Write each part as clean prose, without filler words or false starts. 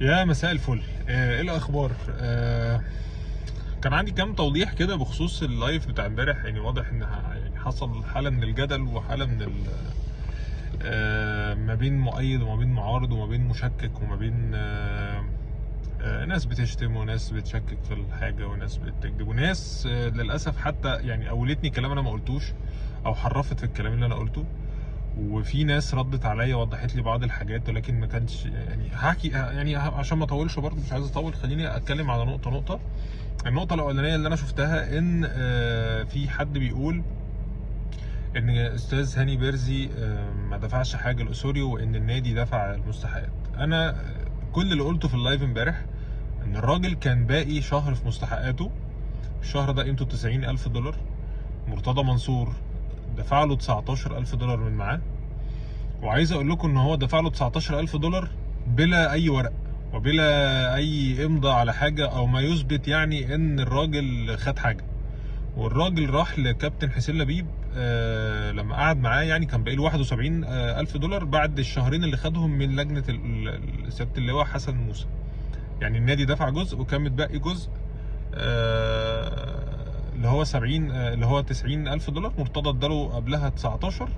يا مساء الفل. ايه الاخبار؟ كان عندي كام توضيح كده بخصوص اللايف بتاع امبارح. يعني واضح ان يعني حصل حاله من الجدل وحاله من ما بين مؤيد وما بين معارض وما بين مشكك وما بين ناس بتشتم وناس بتشكك في الحاجه وناس بتكذب وناس للاسف حتى يعني قولتني كلام انا ما قلتوش او حرفت في الكلام اللي انا قلته. وفي ناس ردت عليا وضحت لي بعض الحاجات، ولكن ما كانش يعني هحكي يعني عشان ما اطولش برضه، مش عايز اطول، خليني اتكلم على نقطه نقطه. النقطه الاولانيه اللي انا شفتها ان في حد بيقول ان استاذ هاني بيرزي ما دفعش حاجه لاسوريو وان النادي دفع المستحقات. انا كل اللي قلته في اللايف امبارح ان الراجل كان باقي شهر في مستحقاته، الشهر ده قيمته $90,000. مرتضى منصور دفع له $19,000 من معاه، وعايز اقول لكم ان هو دفع له $19,000 بلا اي ورق وبلا اي امضاء على حاجه او ما يثبت يعني ان الراجل خد حاجه. والراجل راح لكابتن حسين لبيب لما قعد معاه، يعني كان باقي له $71,000 بعد الشهرين اللي خدهم من لجنه سياده اللواء حسن موسى. يعني النادي دفع جزء وكان متبقي جزء اللي هو 70 اللي هو $90,000. مرتضى اداله قبلها 19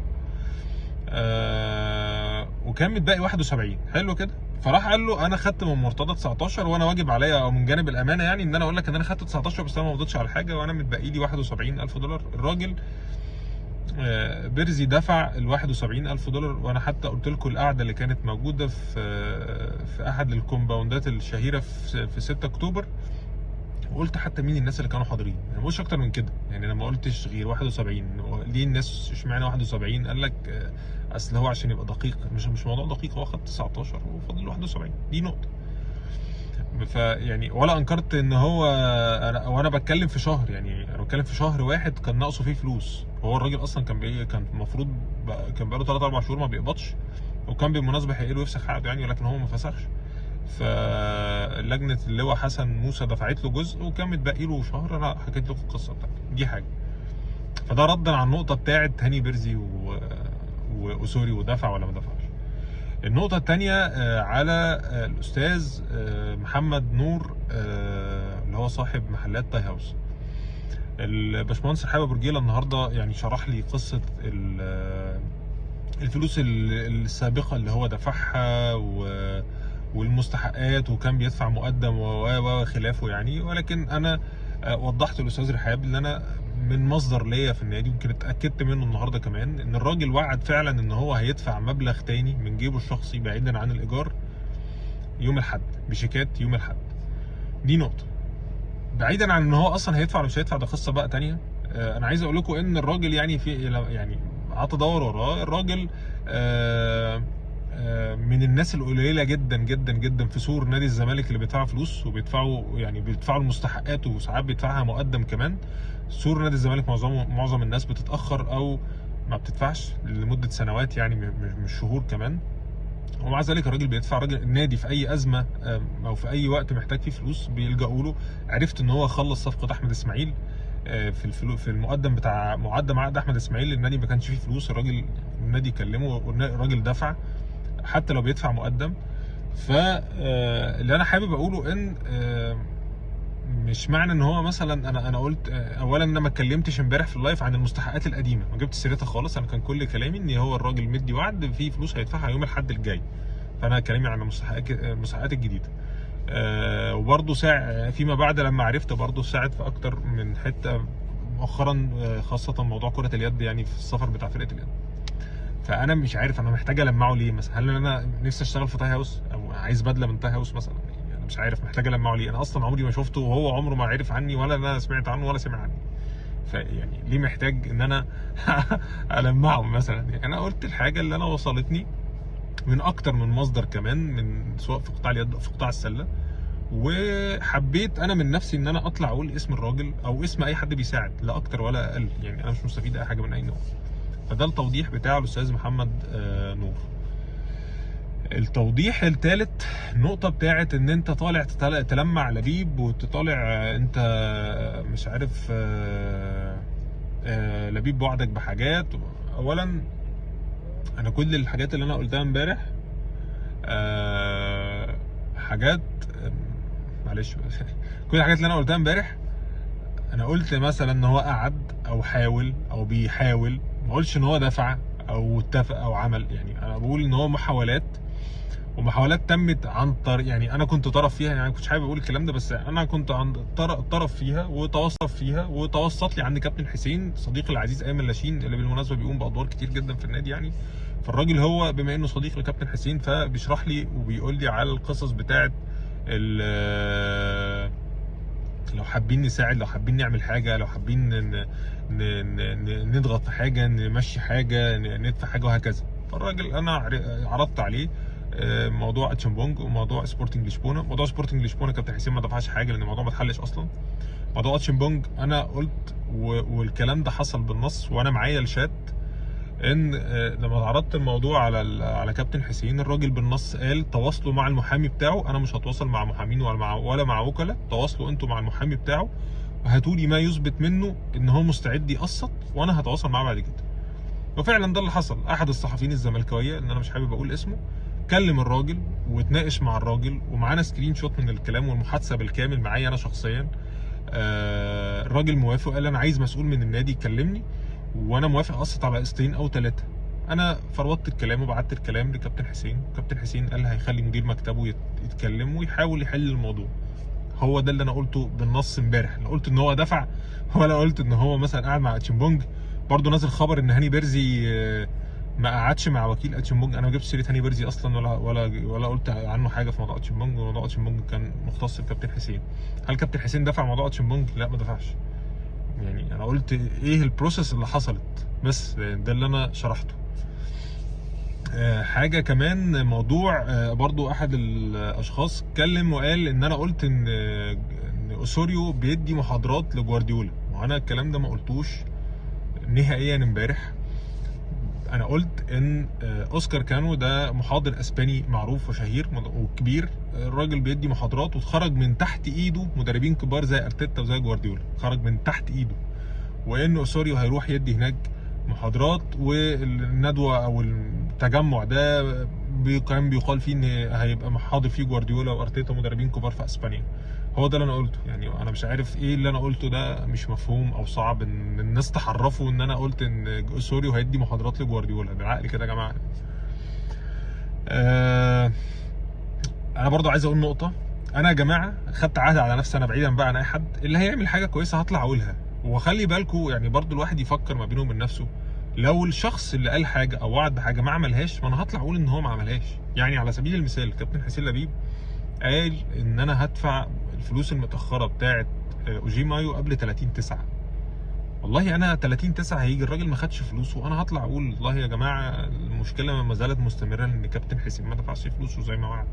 وكان متبقي 71. حلو كده. فراح قال له انا خدت من مرتضى 19 وانا واجب عليا او من جانب الامانه يعني ان انا اقول لك ان انا خدت 19 بس انا ما مضيتش على حاجه وانا متبقي لي $71,000. الراجل بيرزي دفع ال $71,000. وانا حتى قلت لكم القعده اللي كانت موجوده في احد الكومباوندات الشهيره في 6 اكتوبر، وقلت حتى مين الناس اللي كانوا حاضرين. انا ما قلتش اكتر من كده، يعني انا ما قلتش غير 71. ليه الناس اشمعنى 71؟ قال لك اصل هو عشان يبقى دقيق. مش موضوع دقيق، هو خد 19 وفضل 71. دي نقطه. فيعني ولا انكرت ان هو وانا بتكلم في شهر، يعني انا بتكلم في شهر واحد كان ناقصه فيه فلوس. هو الراجل اصلا كان المفروض كان بقاله 3 4 شهور ما بيقبضش، وكان بالمناسبه هيقل ويفسخ عقده يعني، ولكن هو ما فسخش. فلجنه اللواء حسن موسى دفعت له جزء وكان متبقي له شهر. انا حكيت لكم القصه بتاعتي دي حاجه. فده ردا على النقطه بتاعه هاني بيرزي واسوري ودفع ولا ما دفعش. النقطه الثانيه على الاستاذ محمد نور اللي هو صاحب محلات تاي هاوس. الباشمهندس رحاب ابو رجيله النهارده يعني شرح لي قصه الفلوس السابقه اللي هو دفعها والمستحقات، وكان بيدفع مقدم وخلافه يعني. ولكن انا وضحت للاستاذ رحاب اللي انا من مصدر ليا في النادي، يمكن اتاكدت منه النهارده كمان، ان الراجل وعد فعلا ان هو هيدفع مبلغ تاني من جيبه الشخصي بعيدا عن الايجار يوم الاحد بشيكات يوم الاحد. دي نقطه. بعيدا عن ان هو اصلا هيدفع ولا مش هيدفع، ده قصه بقى تانيه. انا عايز اقول لكم ان الراجل يعني يعني قعدت ادور وراه. الراجل من الناس القليله جدا جدا جدا في سور نادي الزمالك اللي بيدفعوا فلوس وبيدفعوا يعني بيدفعوا المستحقات وساعات بيدفعها مقدم كمان. سور نادي الزمالك معظم الناس بتتاخر او ما بتدفعش لمده سنوات يعني مش شهور كمان. ومع ذلك الراجل بيدفع. راجل النادي في اي ازمه او في اي وقت محتاج فيه فلوس بيلجأوا له. عرفت ان هو خلص صفقه احمد اسماعيل في المقدم بتاع مقدم عقد احمد اسماعيل. النادي ما كانش فيه فلوس، النادي كلمه والراجل دفع حتى لو بيدفع مقدم. فاللي انا حابب اقوله ان مش معنى ان هو مثلا انا قلت اولا انا ما اتكلمتش امبارح في اللايف عن المستحقات القديمه، ما جبتش سيرتها خالص. انا كان كل كلامي ان هو الراجل مدي وعد في فلوس هيدفعها يوم الاحد الجاي. فانا كلامي عن المستحقات الجديده. وبرضه فيما بعد لما عرفت برضه ساعد في اكتر من حته مؤخرا، خاصه موضوع كره اليد يعني في السفر بتاع فرقه اليد. فانا مش عارف انا محتاج المعه ليه مثلا. هل انا نفسي اشتغل في تاي هاوس او عايز بدله من تاي هاوس مثلا؟ يعني انا مش عارف محتاج المعه ليه. انا اصلا عمري ما شفته وهو عمره ما عرف عني ولا انا سمعت عنه ولا سمع عني. فيعني ليه محتاج ان انا المعه مثلا؟ يعني انا قلت الحاجه اللي انا وصلتني من اكتر من مصدر كمان، من سواء في قطاع اليد او في قطاع السله. وحبيت انا من نفسي ان انا اطلع اقول اسم الراجل او اسم اي حد بيساعد، لا اكتر ولا اقل. يعني انا مش مستفيد اي حاجه من اي نوع. فده التوضيح بتاع الاستاذ محمد نور. التوضيح الثالث، النقطة بتاعت ان انت طالع تلمع لبيب وتطالع انت مش عارف لبيب بوعدك بحاجات. اولا انا كل الحاجات اللي انا قلتها امبارح حاجات معلش كل الحاجات اللي انا قلتها امبارح انا قلت مثلا ان هو قعد او حاول او بيحاول، ما قلتش ان هو دفع او اتفق او عمل. يعني انا بقول ان هو محاولات، ومحاولات تمت عن طريق، يعني انا كنت طرف فيها، يعني كنتش حابب اقول الكلام ده، بس انا كنت عند طرف فيها وتوسط لي عند كابتن حسين صديقي العزيز ايمن لاشين، اللي بالمناسبه بيقوم بادوار كتير جدا في النادي يعني. فالراجل هو بما انه صديق لكابتن حسين فبيشرح لي وبيقول لي على القصص بتاعه لو حابين نساعد، لو حابين نعمل حاجه، لو حابين نضغط في حاجه، نمشي حاجه، ندفع حاجه، وهكذا. فالراجل انا عرضت عليه موضوع اتشمبونج وموضوع سبورتنج لشبونه. موضوع سبورتنج لشبونه كابتن حسين ما دفعش حاجه لان الموضوع ما اتحلش اصلا. موضوع اتشمبونج انا قلت والكلام ده حصل بالنص وانا معايا الشات، ان لما عرضت الموضوع على كابتن حسين الراجل بالنص قال تواصلوا مع المحامي بتاعه، انا مش هتواصل مع محامين ولا مع وكلاء، تواصلوا انتوا مع المحامي بتاعه وهاتوا لي ما يثبت منه ان هو مستعد يقسط وانا هتواصل معاه بعد كده. وفعلا ده اللي حصل. احد الصحفيين الزملكاويه اللي انا مش حابب اقول اسمه كلم الراجل واتناقش مع الراجل، ومعانا سكرين شوت من الكلام والمحادثه بالكامل معايا انا شخصيا. الراجل موافق، قال انا عايز مسؤول من النادي يكلمني وانا موافق اقسط على قسطين او 3. انا فروضت الكلام وبعت الكلام لكابتن حسين، كابتن حسين قال هيخلي مدير مكتبه يتكلم ويحاول يحل الموضوع. هو ده اللي انا قلته بالنص امبارح، لا قلت ان هو دفع ولا قلت ان هو مثلا قاعد مع اتشمبونج. برضه نازل خبر ان هاني بيرزي ما قعدش مع وكيل اتشمبونج. انا ما جبتش سيره هاني بيرزي اصلا ولا قلت عنه حاجه في موضوع اتشمبونج. وموضوع اتشمبونج كان مختص بكابتن حسين. هل كابتن حسين دفع موضوع اتشمبونج؟ لا ما دفعش. يعني انا قلت ايه البروسيس اللي حصلت، بس ده اللي انا شرحته. حاجه كمان، موضوع برضو احد الاشخاص اتكلم وقال ان انا قلت ان اوسوريو بيدي محاضرات لجوارديولا، وانا الكلام ده ما قلتوش نهائيا امبارح. انا قلت ان اوسكار كانو ده محاضر اسباني معروف وشهير وكبير، الراجل بيدي محاضرات وخرج من تحت ايده مدربين كبار زي ارتيتا وزي جوارديولا، خرج من تحت ايده. وان اوسوريو هيروح يدي هناك محاضرات، والندوه او التجمع ده كان بيقال فيه ان هيبقى محاضر فيه جوارديولا وارتيتا مدربين كبار في اسبانيا. هو ده اللي انا قلته. يعني انا مش عارف ايه اللي انا قلته ده مش مفهوم او صعب ان الناس تحرفه ان انا قلت ان اوسوريو هيدي محاضرات لجوارديولا. بالعقل كده يا جماعه. انا برضو عايز اقول نقطه. انا يا جماعه خدت عهد على نفسي، انا بعيدا بقى عن اي حد، اللي هيعمل حاجه كويسه هطلع اقولها. وخلي بالكم يعني برضو الواحد يفكر ما بينه وبين نفسه، لو الشخص اللي قال حاجه او وعد بحاجه ما عملهاش، ما انا هطلع اقول ان هو ما عملهاش. يعني على سبيل المثال كابتن حسين لبيب قال ان انا هدفع الفلوس المتاخره بتاعه اوجي مايو قبل 30/9. والله انا 30/9 هيجي الراجل ما خدش فلوسه، وانا هطلع اقول والله يا جماعه المشكله ما زالت مستمره ان كابتن حسين ما دفعش فلوسه زي ما وعد.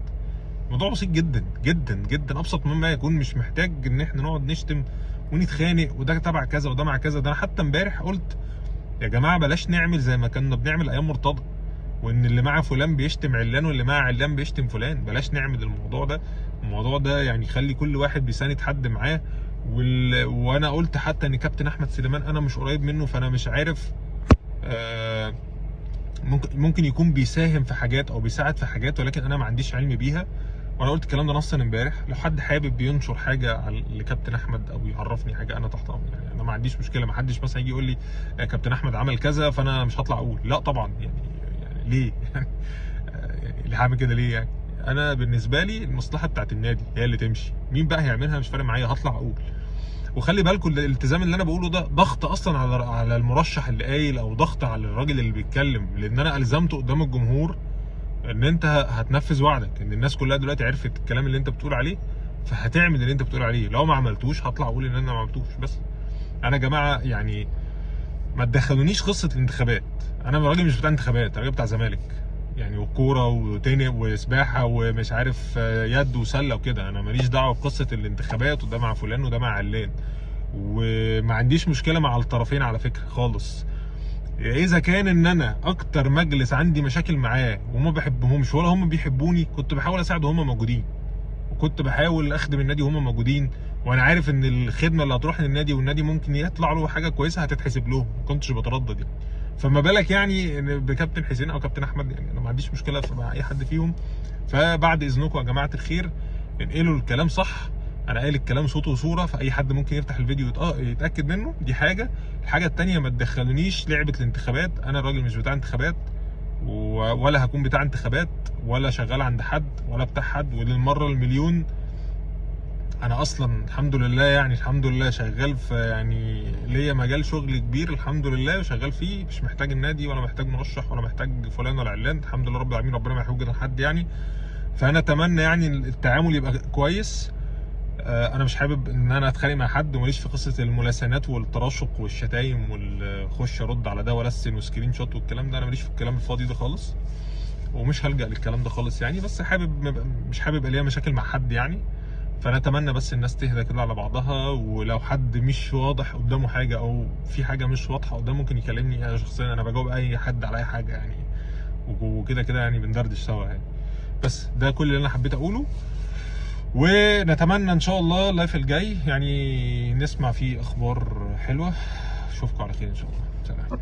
الموضوع بسيط جدا جدا جدا، ابسط مما يكون. مش محتاج ان احنا نقعد نشتم ونتخانق وده تبع كذا وده مع كذا. ده انا حتى امبارح قلت يا جماعه بلاش نعمل زي ما كنا بنعمل ايام مرتضى، وان اللي مع فلان بيشتم علان واللي مع علان بيشتم فلان. بلاش نعمل الموضوع ده. الموضوع ده يعني خلي كل واحد بيساند حد معاه. وانا قلت حتى ان كابتن احمد سليمان انا مش قريب منه، فانا مش عارف ممكن يكون بيساهم في حاجات او بيساعد في حاجات، ولكن انا ما عنديش علم بيها. وانا قلت الكلام ده نصا امبارح. لو حد حابب ينشر حاجه لكابتن احمد او يعرفني حاجه انا تحت امر. يعني انا ما عنديش مشكله. ما حدش مثلا يجي يقول لي كابتن احمد عمل كذا فانا مش هطلع اقول. لا طبعا. يعني ليه؟ يعني اللي هعمل كده ليه يعني؟ انا بالنسبه لي المصلحه بتاعت النادي هي اللي تمشي، مين بقى هيعملها مش فارق معايا، هطلع اقول. وخلي بالكم الالتزام اللي انا بقوله ده ضغط اصلا على المرشح اللي قايل، او ضغط على الراجل اللي بيتكلم، لان انا الزمته قدام الجمهور ان انت هتنفذ وعدك، ان الناس كلها دلوقتي عرفت الكلام اللي انت بتقول عليه فهتعمل اللي انت بتقول عليه. لو ما عملتوش هطلع اقول ان انا ما عملتوش. بس انا يا جماعه يعني ما تدخلونيش قصه الانتخابات. انا راجل مش بتاع انتخابات، انا راجل بتاع زمالك يعني، وكوره وتنس وسباحه ومش عارف يد وسله وكده. انا ماليش دعوه بقصه الانتخابات وده مع فلان وده مع علان. وما عنديش مشكله مع الطرفين على فكره خالص. اذا كان ان انا اكتر مجلس عندي مشاكل معاه وما بحبهمش ولا هم بيحبوني، كنت بحاول اساعد وهم موجودين، وكنت بحاول اخدم النادي وهم موجودين، وانا عارف ان الخدمه اللي هتروح للنادي والنادي ممكن يطلع له حاجه كويسه هتتحسب لهم، ما كنتش بتردد يعني. فما بالك يعني بكابتن حسين او كابتن احمد؟ يعني انا ما عنديش مشكله مع اي حد فيهم. فبعد اذنكم يا جماعه الخير، انقلوا الكلام صح. انا قايل الكلام صوت وصوره، فاي حد ممكن يفتح الفيديو يتاكد منه. دي حاجه. الحاجه الثانيه، ما تدخلونيش لعبه الانتخابات. انا الراجل مش بتاع انتخابات، ولا هكون بتاع انتخابات، ولا شغال عند حد، ولا بتاع حد. وللمره المليون، انا اصلا الحمد لله، يعني الحمد لله شغال في، يعني ليا مجال شغل كبير الحمد لله وشغال فيه، مش محتاج النادي ولا محتاج مرشح ولا محتاج فلان ولا علان. الحمد لله رب العالمين، ربنا ما يحوج حد يعني. فانا اتمنى يعني التعامل يبقى كويس. انا مش حابب ان انا اتخانق مع حد، وماليش في قصه الملاسنات والتراشق والشتايم والخش ارد على ده والسن وسكرين شوت والكلام ده. انا ماليش في الكلام الفاضي ده خالص، ومش هلجأ للكلام ده خالص يعني. بس مش حابب يبقى ليا مشاكل مع حد يعني. فانا اتمنى بس الناس تهدى كده على بعضها، ولو حد مش واضح قدامه حاجه او في حاجه مش واضحه قدامه ممكن يكلمني انا شخصيا. انا بجاوب اي حد على اي حاجه يعني، وكده كده يعني بندردش سوا يعني. بس ده كل اللي انا حبيت اقوله. ونتمنى ان شاء الله اللايف الجاي يعني نسمع فيه اخبار حلوه. اشوفكم على خير ان شاء الله. سلام.